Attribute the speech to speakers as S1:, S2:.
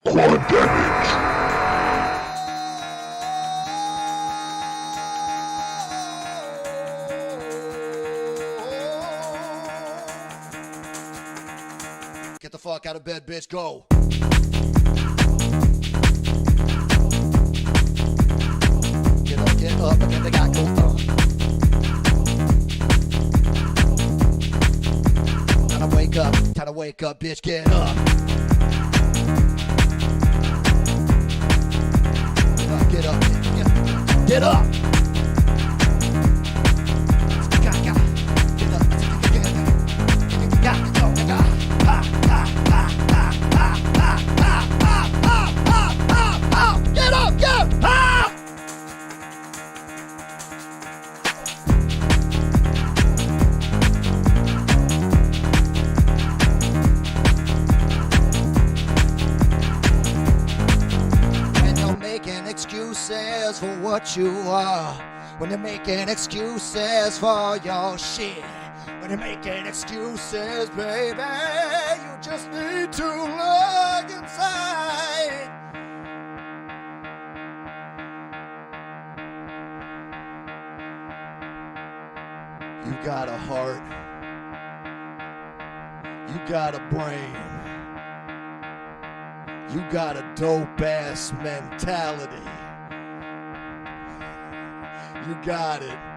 S1: Get the fuck out of bed, bitch, go. Get up, and get the guy go up. Time to wake up, bitch, get up. Get up, get up. Excuses for what you are, when you're making excuses for your shit, when you're making excuses, baby, you just need to look inside. You got a heart, you got a brain, you got a dope-ass mentality. You got it.